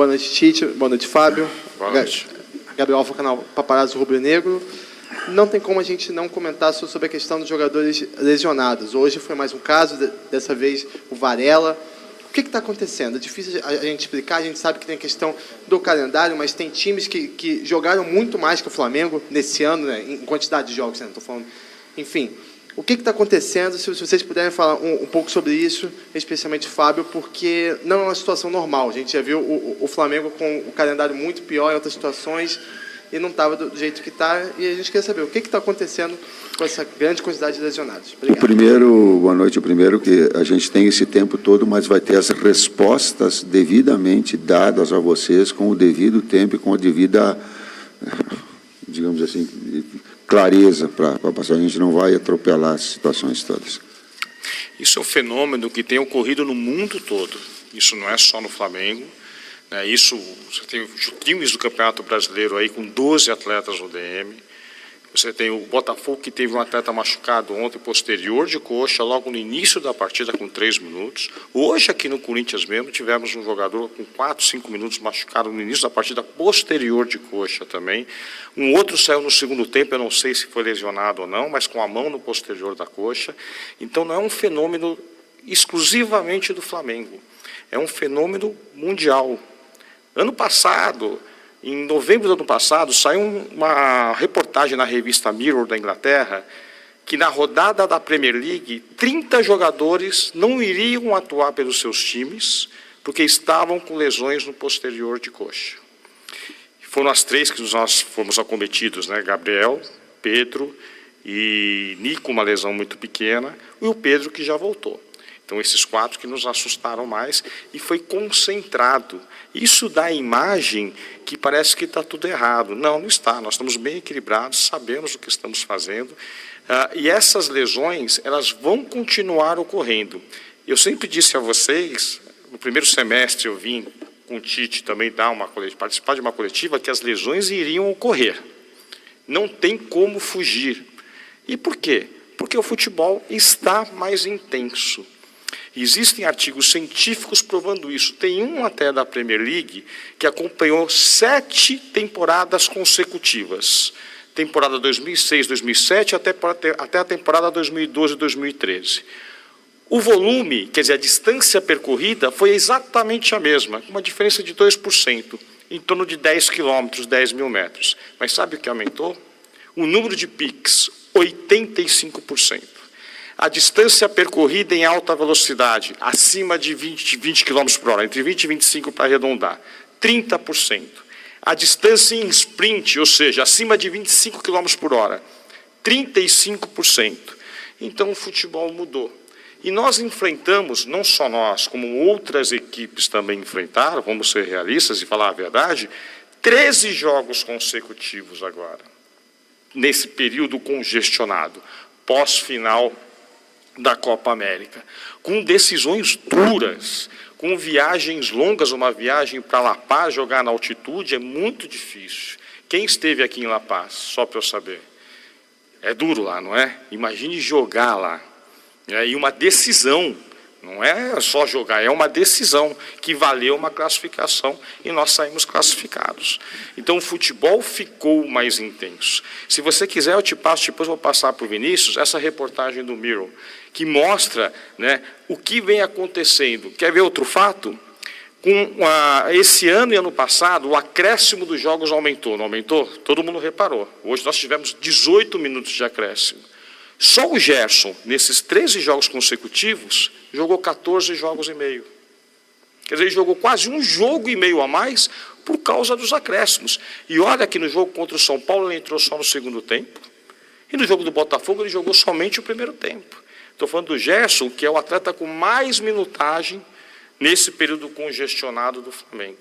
Boa noite, Tite. Boa noite, Fábio. Boa noite. Gabriel Alfa, canal Paparazzo Rubro Negro. Não tem como a gente não comentar sobre a questão dos jogadores lesionados. Hoje foi mais um caso, dessa vez o Varela. O que está acontecendo? É difícil a gente explicar, a gente sabe que tem a questão do calendário, mas tem times que jogaram muito mais que o Flamengo nesse ano, né, em quantidade de jogos, né, não estou falando. Enfim, o que está acontecendo? Se vocês puderem falar um pouco sobre isso, especialmente Fábio, porque não é uma situação normal. A gente já viu o Flamengo com o calendário muito pior em outras situações e não estava do jeito que está. E a gente quer saber o que está acontecendo com essa grande quantidade de lesionados. Obrigado. Boa noite. O primeiro que a gente tem esse tempo todo, mas vai ter as respostas devidamente dadas a vocês com o devido tempo e com a devida, digamos assim, clareza para passar. A gente não vai atropelar as situações todas. Isso é um fenômeno que tem ocorrido no mundo todo. Isso não é só no Flamengo. Isso, você tem times do Campeonato Brasileiro aí com 12 atletas no DM. Você tem o Botafogo, que teve um atleta machucado ontem, posterior de coxa, logo no início da partida, com 3 minutos. Hoje, aqui no Corinthians mesmo, tivemos um jogador com 4, 5 minutos machucado no início da partida, posterior de coxa também. Um outro saiu no segundo tempo, eu não sei se foi lesionado ou não, mas com a mão no posterior da coxa. Então, não é um fenômeno exclusivamente do Flamengo. É um fenômeno mundial. Ano passado, em novembro do ano passado, saiu uma reportagem na revista Mirror da Inglaterra que na rodada da Premier League, 30 jogadores não iriam atuar pelos seus times porque estavam com lesões no posterior de coxa. Foram as 3 que nós fomos acometidos, né? Gabriel, Pedro e Nico, uma lesão muito pequena, e o Pedro que já voltou. Então, esses 4 que nos assustaram mais, e foi concentrado. Isso dá a imagem que parece que está tudo errado. Não, não está. Nós estamos bem equilibrados, sabemos o que estamos fazendo. E essas lesões, elas vão continuar ocorrendo. Eu sempre disse a vocês, no primeiro semestre eu vim com o Tite também participar de uma coletiva, que as lesões iriam ocorrer. Não tem como fugir. E por quê? Porque o futebol está mais intenso. Existem artigos científicos provando isso. Tem um até da Premier League que acompanhou 7 temporadas consecutivas. Temporada 2006, 2007 até a temporada 2012, 2013. O volume, quer dizer, a distância percorrida foi exatamente a mesma, com uma diferença de 2%, em torno de 10 quilômetros, 10 mil metros. Mas sabe o que aumentou? O número de piques, 85%. A distância percorrida em alta velocidade, acima de 20 km por hora, entre 20 e 25 para arredondar, 30%. A distância em sprint, ou seja, acima de 25 km por hora, 35%. Então o futebol mudou. E nós enfrentamos, não só nós, como outras equipes também enfrentaram, vamos ser realistas e falar a verdade, 13 jogos consecutivos agora, nesse período congestionado, pós-final da Copa América, com decisões duras, com viagens longas. Uma viagem para La Paz, jogar na altitude, é muito difícil. Quem esteve aqui em La Paz, só para eu saber? É duro lá, não é? Imagine jogar lá. E uma decisão, não é só jogar, é uma decisão que valeu uma classificação e nós saímos classificados. Então o futebol ficou mais intenso. Se você quiser, eu te passo, depois vou passar para o Vinícius, essa reportagem do Mirror, que mostra, né, o que vem acontecendo. Quer ver outro fato? Esse ano e ano passado, o acréscimo dos jogos aumentou, não aumentou? Todo mundo reparou. Hoje nós tivemos 18 minutos de acréscimo. Só o Gerson, nesses 13 jogos consecutivos, jogou 14 jogos e meio. Quer dizer, ele jogou quase um jogo e meio a mais por causa dos acréscimos. E olha que no jogo contra o São Paulo ele entrou só no segundo tempo. E no jogo do Botafogo ele jogou somente o primeiro tempo. Estou falando do Gerson, que é o atleta com mais minutagem nesse período congestionado do Flamengo.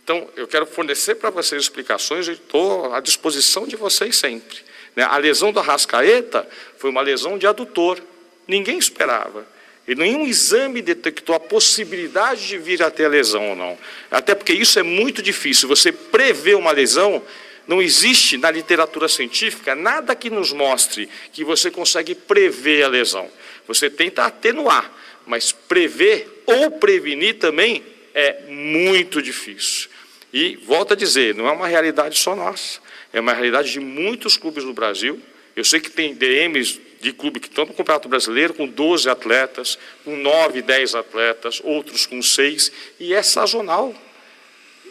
Então, eu quero fornecer para vocês explicações e estou à disposição de vocês sempre. A lesão do Arrascaeta foi uma lesão de adutor. Ninguém esperava. E nenhum exame detectou a possibilidade de vir a ter a lesão ou não. Até porque isso é muito difícil. Você prever uma lesão, não existe na literatura científica nada que nos mostre que você consegue prever a lesão. Você tenta atenuar, mas prever ou prevenir também é muito difícil. E, volto a dizer, não é uma realidade só nossa, é uma realidade de muitos clubes no Brasil. Eu sei que tem DMs de clube que estão no Campeonato Brasileiro com 12 atletas, com 9, 10 atletas, outros com 6, e é sazonal.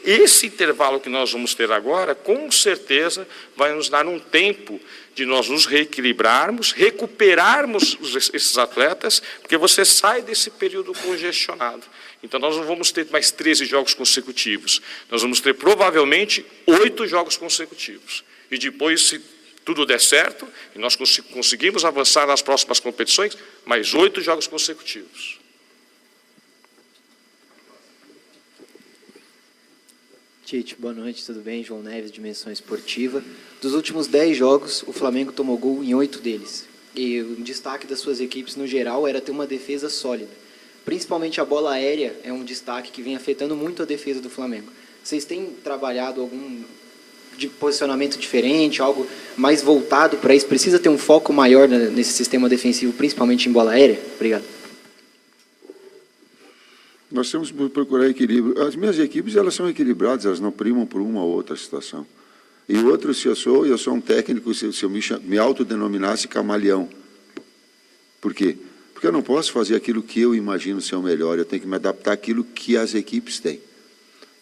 Esse intervalo que nós vamos ter agora, com certeza, vai nos dar um tempo de nós nos reequilibrarmos, recuperarmos esses atletas, porque você sai desse período congestionado. Então, nós não vamos ter mais 13 jogos consecutivos. Nós vamos ter, provavelmente, 8 jogos consecutivos. E depois, se tudo der certo, e nós conseguimos avançar nas próximas competições, mais 8 jogos consecutivos. Tite, boa noite, tudo bem? João Neves, Dimensão Esportiva. Dos últimos 10 jogos, o Flamengo tomou gol em 8 deles. E o destaque das suas equipes, no geral, era ter uma defesa sólida. Principalmente a bola aérea é um destaque que vem afetando muito a defesa do Flamengo. Vocês têm trabalhado algum de posicionamento diferente, algo mais voltado para isso? Precisa ter um foco maior nesse sistema defensivo, principalmente em bola aérea? Obrigado. Nós temos que procurar equilíbrio. As minhas equipes, elas são equilibradas, elas não primam por uma ou outra situação. E outro, se eu sou um técnico, se eu me autodenominasse camaleão. Por quê? Porque eu não posso fazer aquilo que eu imagino ser o melhor, eu tenho que me adaptar àquilo que as equipes têm.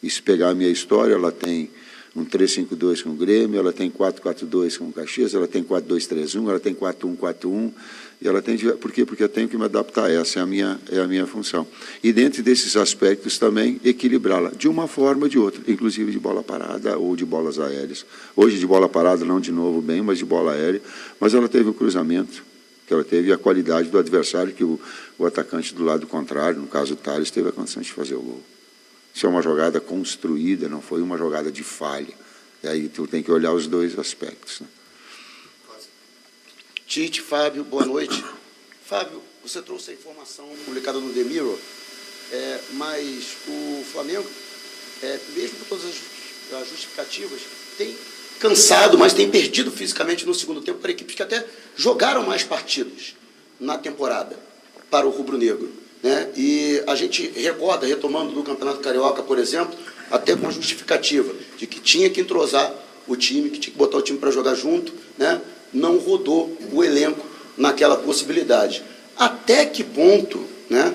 E se pegar a minha história, ela tem um 3-5-2 com o Grêmio, ela tem 4-4-2 com o Caxias, ela tem 4-2-3-1, ela tem 4-1-4-1, e ela tem... Por quê? Porque eu tenho que me adaptar, essa é a minha função. E dentro desses aspectos também, equilibrá-la, de uma forma ou de outra, inclusive de bola parada ou de bolas aéreas. Hoje de bola parada, não de novo bem, mas de bola aérea, mas ela teve o cruzamento, que ela teve a qualidade do adversário, que o atacante do lado contrário, no caso o Thales, teve a condição de fazer o gol. Isso é uma jogada construída, não foi uma jogada de falha. E aí tu tem que olhar os dois aspectos, né? Tite, Fábio, boa noite. Fábio, você trouxe a informação publicada no The Mirror, mas o Flamengo, mesmo com todas as justificativas, tem cansado, mas tem perdido fisicamente no segundo tempo para equipes que até jogaram mais partidas na temporada para o rubro-negro, né? E a gente recorda, retomando do Campeonato Carioca, por exemplo, até com a justificativa de que tinha que entrosar o time, que tinha que botar o time para jogar junto, né? Não rodou o elenco naquela possibilidade. Até que ponto, né,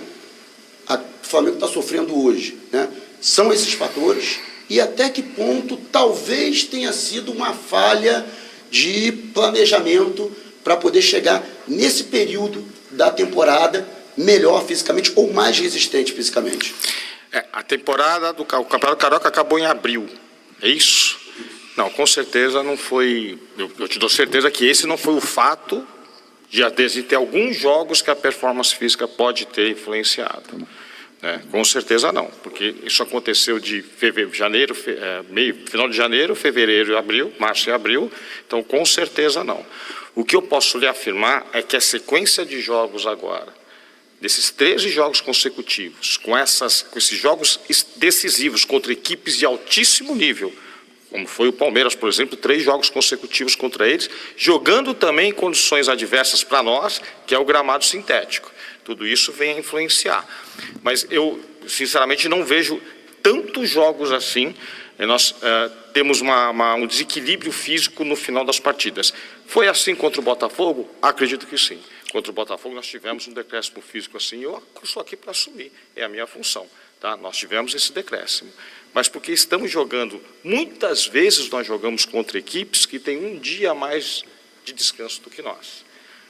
o Flamengo está sofrendo hoje, né? São esses fatores, e até que ponto talvez tenha sido uma falha de planejamento para poder chegar nesse período da temporada melhor fisicamente ou mais resistente fisicamente. A temporada do Campeonato Carioca acabou em abril, é isso? Não, com certeza não foi. Eu te dou certeza que esse não foi o fato de ter alguns jogos que a performance física pode ter influenciado. Né? Com certeza não, porque isso aconteceu de janeiro, final de janeiro, fevereiro e abril, março e abril, então com certeza não. O que eu posso lhe afirmar é que a sequência de jogos agora, desses 13 jogos consecutivos, com esses jogos decisivos contra equipes de altíssimo nível, como foi o Palmeiras, por exemplo, 3 jogos consecutivos contra eles, jogando também em condições adversas para nós, que é o gramado sintético. Tudo isso vem a influenciar. Mas eu, sinceramente, não vejo tantos jogos assim. Nós temos um desequilíbrio físico no final das partidas. Foi assim contra o Botafogo? Acredito que sim. Contra o Botafogo nós tivemos um decréscimo físico assim. Eu estou aqui para assumir, é a minha função. Tá? Nós tivemos esse decréscimo. Mas porque estamos jogando, muitas vezes nós jogamos contra equipes que têm um dia a mais de descanso do que nós.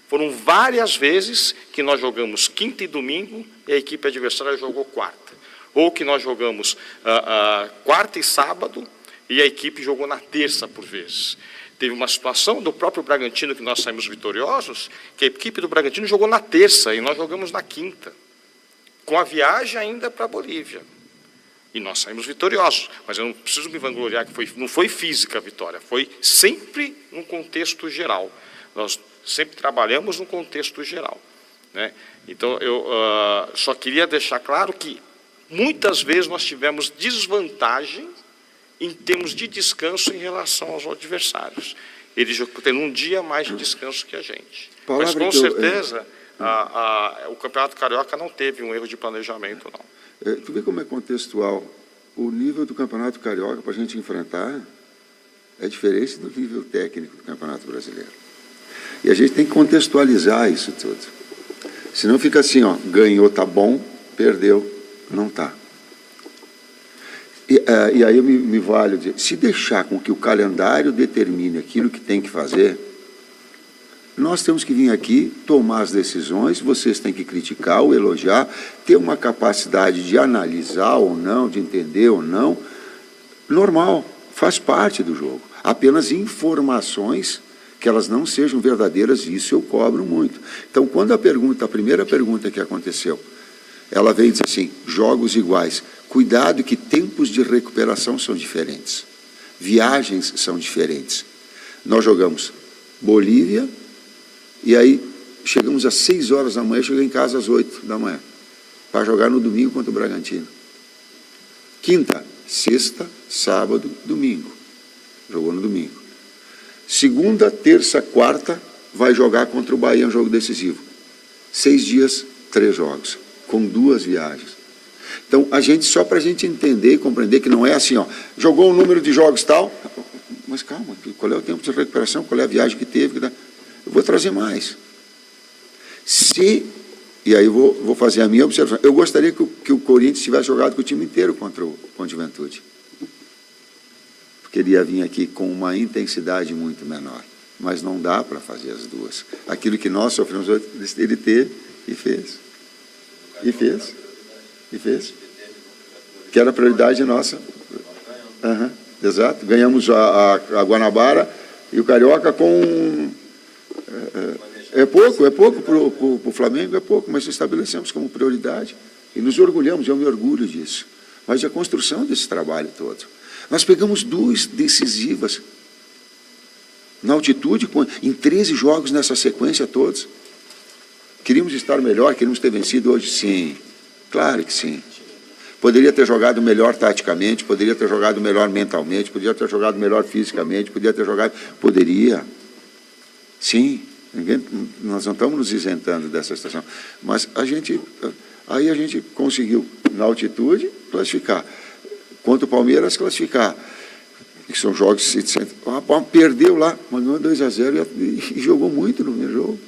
Foram várias vezes que nós jogamos quinta e domingo e a equipe adversária jogou quarta. Ou que nós jogamos quarta e sábado e a equipe jogou na terça por vezes. Teve uma situação do próprio Bragantino que nós saímos vitoriosos, que a equipe do Bragantino jogou na terça e nós jogamos na quinta, com a viagem ainda para a Bolívia. E nós saímos vitoriosos, mas eu não preciso me vangloriar que não foi física a vitória, foi sempre num contexto geral. Nós sempre trabalhamos no contexto geral, né? Então, eu só queria deixar claro que muitas vezes nós tivemos desvantagem em termos de descanso em relação aos adversários. Eles têm um dia mais de descanso que a gente. Mas, com certeza, o Campeonato Carioca não teve um erro de planejamento, não. Tu vê como é contextual. O nível do Campeonato Carioca para a gente enfrentar é diferente do nível técnico do Campeonato Brasileiro. E a gente tem que contextualizar isso tudo. Senão fica assim, ó, ganhou, tá bom, perdeu, não tá. E aí eu me valho de, se deixar com que o calendário determine aquilo que tem que fazer, nós temos que vir aqui, tomar as decisões, vocês têm que criticar ou elogiar, ter uma capacidade de analisar ou não, de entender ou não, normal, faz parte do jogo. Apenas informações que elas não sejam verdadeiras, isso eu cobro muito. Então, quando a primeira pergunta que aconteceu, ela veio dizer assim, jogos iguais, cuidado que tempos de recuperação são diferentes, viagens são diferentes. Nós jogamos Bolívia, e aí chegamos às 6 horas da manhã, cheguei em casa às 8 da manhã, para jogar no domingo contra o Bragantino. Quinta, sexta, sábado, domingo. Jogou no domingo. Segunda, terça, quarta, vai jogar contra o Bahia, um jogo decisivo. 6 dias, 3 jogos, com 2 viagens. Então, só para a gente entender e compreender que não é assim, ó, jogou um número de jogos tal, mas calma, qual é o tempo de recuperação, qual é a viagem que teve, eu vou trazer mais. E aí eu vou fazer a minha observação, eu gostaria que o Corinthians tivesse jogado com o time inteiro contra o Juventude. Porque ele ia vir aqui com uma intensidade muito menor. Mas não dá para fazer as duas. Aquilo que nós sofremos, ele teve e fez. E fez. E fez. Que era a prioridade nossa. Uhum, exato. Ganhamos a Guanabara e o Carioca com... É pouco para o Flamengo, é pouco, mas estabelecemos como prioridade. E nos orgulhamos, eu me orgulho disso. Mas a construção desse trabalho todo. Nós pegamos 2 decisivas na altitude, em 13 jogos nessa sequência todos. Queríamos estar melhor, queríamos ter vencido hoje? Sim, claro que sim. Poderia ter jogado melhor taticamente, poderia ter jogado melhor mentalmente, poderia ter jogado melhor fisicamente, poderia. Sim, nós não estamos nos isentando dessa situação. Mas aí a gente conseguiu, na altitude, classificar. Quanto o Palmeiras classificar, que são jogos que perdeu lá, mas ganhou 2-0 e jogou muito no primeiro jogo.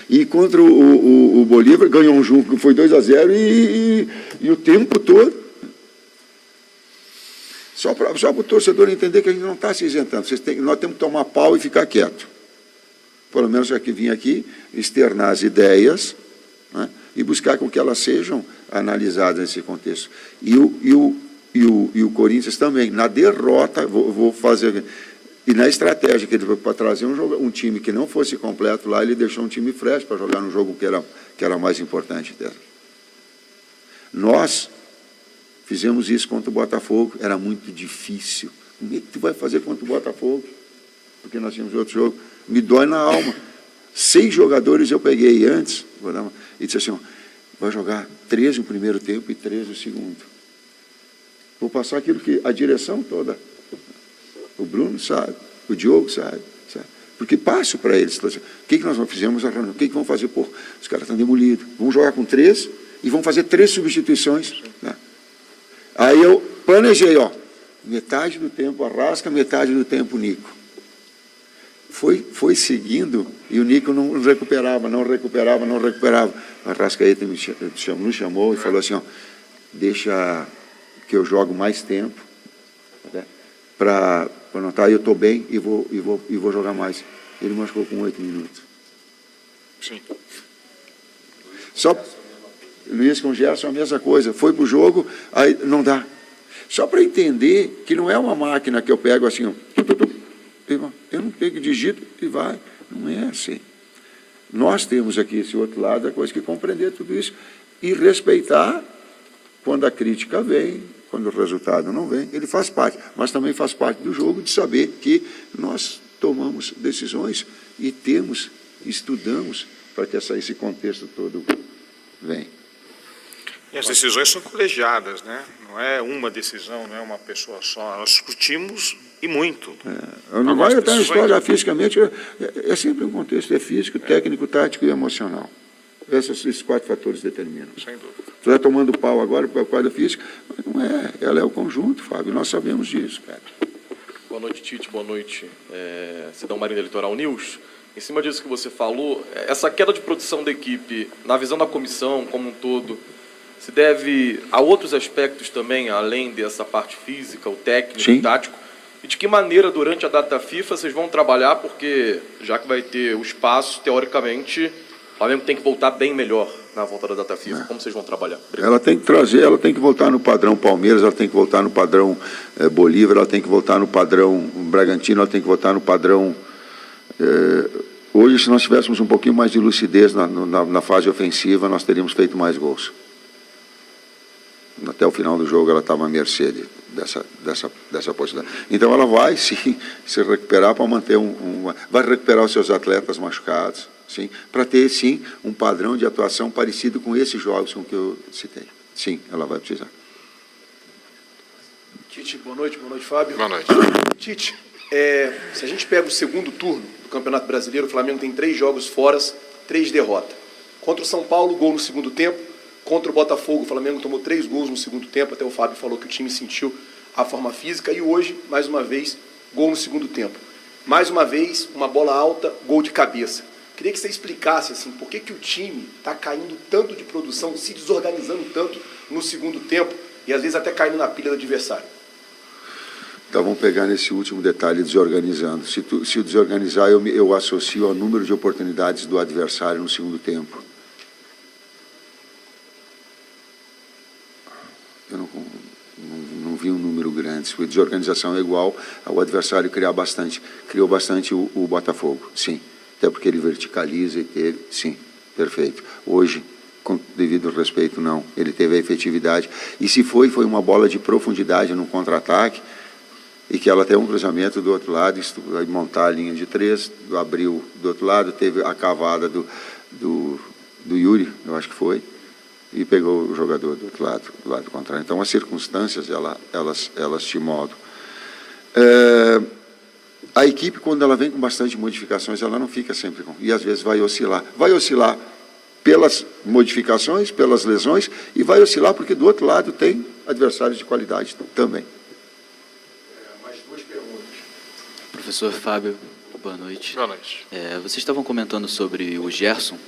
E contra o Bolívar, ganhou um jogo que foi 2-0 e o tempo todo. Só para o torcedor entender que a gente não está se isentando. Nós temos que tomar pau e ficar quieto. Pelo menos já que vim aqui, externar as ideias, né, e buscar com que elas sejam analisadas nesse contexto. E o Corinthians também, na derrota, vou fazer... E na estratégia que ele foi para trazer um time que não fosse completo lá, ele deixou um time fresh para jogar no jogo que era mais importante dela. Nós fizemos isso contra o Botafogo, era muito difícil. Como é que tu vai fazer contra o Botafogo? Porque nós tínhamos outro jogo. Me dói na alma. 6 jogadores eu peguei antes, e disse assim, ó, vai jogar 13 no primeiro tempo e 13 no segundo. Vou passar aquilo que a direção toda, o Bruno sabe, o Diogo sabe. Porque passo para eles. O que nós fizemos? O que vão fazer? Pô, os caras estão demolidos. Vamos jogar com 3 e vão fazer 3 substituições. Né? Aí eu planejei, ó, metade do tempo Arrasca, metade do tempo Nico. Foi seguindo e o Nico não recuperava. A Arrascaeta nos chamou e falou assim, ó, deixa que eu jogo mais tempo, né, para notar, eu estou bem e vou jogar mais. Ele machucou com 8 minutos. Sim. Só Luiz com o Gerson a mesma coisa. Foi para o jogo, aí não dá. Só para entender que não é uma máquina que eu pego assim, ó, eu não pego, digito e vai. Não é assim. Nós temos aqui esse outro lado, a coisa que compreender tudo isso e respeitar quando a crítica vem, quando o resultado não vem, ele faz parte, mas também faz parte do jogo de saber que nós tomamos decisões e estudamos para que esse contexto todo venha. E as decisões são colegiadas, né? Não é uma decisão, não é uma pessoa só. Nós discutimos e muito. Não vai estar na história fisicamente, é sempre um contexto, é físico, técnico, tático e emocional. Esses 4 fatores determinam. Sem dúvida. Você está tomando pau agora por causa da física, mas não é. Ela é o conjunto, Fábio. Nós sabemos disso, cara. Boa noite, Tite. Boa noite, Cidão Marinho Litoral News. Em cima disso que você falou, essa queda de produção da equipe, na visão da comissão como um todo, se deve a outros aspectos também, além dessa parte física, o técnico, Sim. o tático? E de que maneira, durante a data FIFA, vocês vão trabalhar? Porque, já que vai ter o espaço, teoricamente, o Flamengo tem que voltar bem melhor na volta da data FIFA. Como vocês vão trabalhar? Obrigado. Ela tem que trazer, ela tem que voltar no padrão Palmeiras, ela tem que voltar no padrão Bolívar, ela tem que voltar no padrão Bragantino, ela tem que voltar no padrão... hoje, se nós tivéssemos um pouquinho mais de lucidez na fase ofensiva, nós teríamos feito mais gols. Até o final do jogo, ela estava à mercê dessa possibilidade. Então, ela vai, sim, se recuperar para manter vai recuperar os seus atletas machucados, sim, para ter, sim, um padrão de atuação parecido com esses jogos com que eu citei. Sim, ela vai precisar. Tite, boa noite, Fábio. Boa noite. Tite, se a gente pega o segundo turno do Campeonato Brasileiro, o Flamengo tem 3 jogos fora, 3 derrotas. Contra o São Paulo, gol no segundo tempo. Contra o Botafogo, o Flamengo tomou 3 gols no segundo tempo, até o Fábio falou que o time sentiu a forma física. E hoje, mais uma vez, gol no segundo tempo. Mais uma vez, uma bola alta, gol de cabeça. Queria que você explicasse assim, por que o time está caindo tanto de produção, se desorganizando tanto no segundo tempo e às vezes até caindo na pilha do adversário. Então, vamos pegar nesse último detalhe, desorganizando. Se desorganizar, eu associo ao número de oportunidades do adversário no segundo tempo. Eu não vi um número grande. Se a desorganização é igual ao adversário criou bastante o Botafogo, sim. Até porque ele verticaliza e teve, sim, perfeito. Hoje, com devido respeito, não. Ele teve a efetividade. E se foi uma bola de profundidade no contra-ataque, e que ela tem um cruzamento do outro lado, vai montar a linha de 3, abriu do outro lado, teve a cavada do Yuri, eu acho que foi, e pegou o jogador do outro lado, do lado contrário. Então, as circunstâncias, elas te moldam. A equipe, quando ela vem com bastante modificações, ela não fica sempre com... E, às vezes, vai oscilar. Vai oscilar pelas modificações, pelas lesões, e vai oscilar porque, do outro lado, tem adversários de qualidade também. Mais 2 perguntas. Professor Fábio, boa noite. Boa noite. Vocês estavam comentando sobre o Gerson,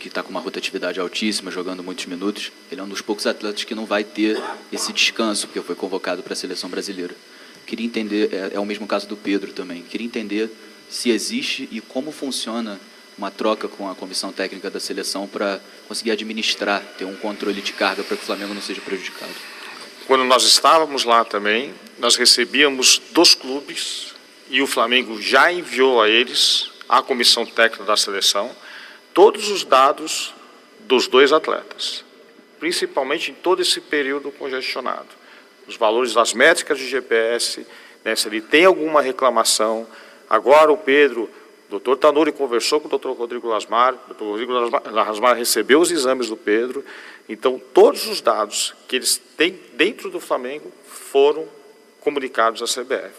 que está com uma rotatividade altíssima, jogando muitos minutos. Ele é um dos poucos atletas que não vai ter esse descanso, porque foi convocado para a seleção brasileira. Queria entender, é o mesmo caso do Pedro também, queria entender se existe e como funciona uma troca com a comissão técnica da seleção para conseguir administrar, ter um controle de carga para que o Flamengo não seja prejudicado. Quando nós estávamos lá também, nós recebíamos dos clubes e o Flamengo já enviou a eles, à comissão técnica da seleção, todos os dados dos 2 atletas, principalmente em todo esse período congestionado. Os valores das métricas de GPS, né, se ele tem alguma reclamação. Agora o Pedro, o doutor Tanuri conversou com o doutor Rodrigo Lasmar, o doutor Rodrigo Lasmar recebeu os exames do Pedro. Então, todos os dados que eles têm dentro do Flamengo foram comunicados à CBF.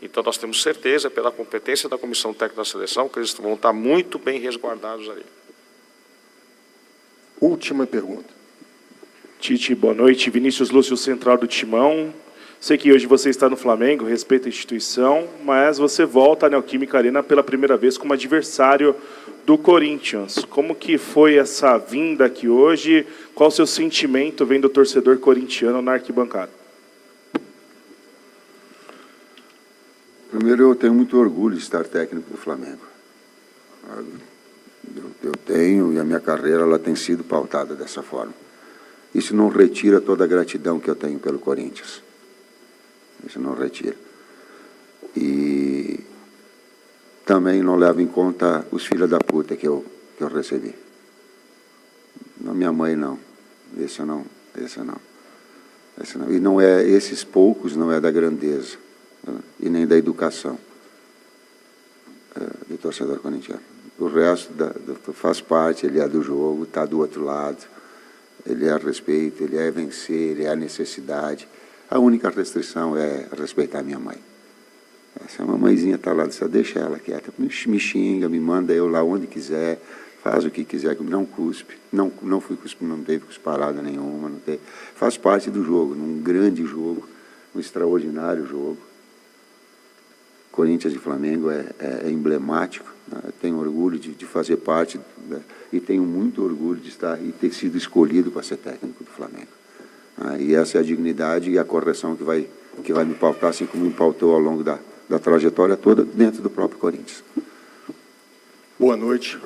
Então, nós temos certeza, pela competência da comissão técnica da seleção, que eles vão estar muito bem resguardados ali. Última pergunta. Tite, boa noite. Vinícius Lúcio, central do Timão. Sei que hoje você está no Flamengo, respeita a instituição, mas você volta à Neoquímica Arena pela primeira vez como adversário do Corinthians. Como que foi essa vinda aqui hoje? Qual o seu sentimento vendo o torcedor corintiano na arquibancada? Primeiro, eu tenho muito orgulho de estar técnico do Flamengo. Eu tenho, e a minha carreira ela tem sido pautada dessa forma. Isso não retira toda a gratidão que eu tenho pelo Corinthians. Isso não retira. E também não leva em conta os filhos da puta que eu recebi. Na minha mãe, não. Esse não. E não é, esses poucos não é da grandeza, e nem da educação do torcedor corintiano. O resto faz parte, ele é do jogo, está do outro lado. Ele é a respeito, ele é vencer, ele é a necessidade. A única restrição é respeitar a minha mãe. Essa mamãezinha está lá, deixa ela quieta, me xinga, me manda eu lá onde quiser, faz o que quiser, não cuspe, não fui cuspe, não teve cusparada nenhuma, não teve, faz parte do jogo, num grande jogo, um extraordinário jogo. Corinthians e Flamengo é emblemático, né? Tenho orgulho de fazer parte, né? E tenho muito orgulho de estar e ter sido escolhido para ser técnico do Flamengo. E essa é a dignidade e a correção que vai me pautar, assim como me pautou ao longo da trajetória toda dentro do próprio Corinthians. Boa noite.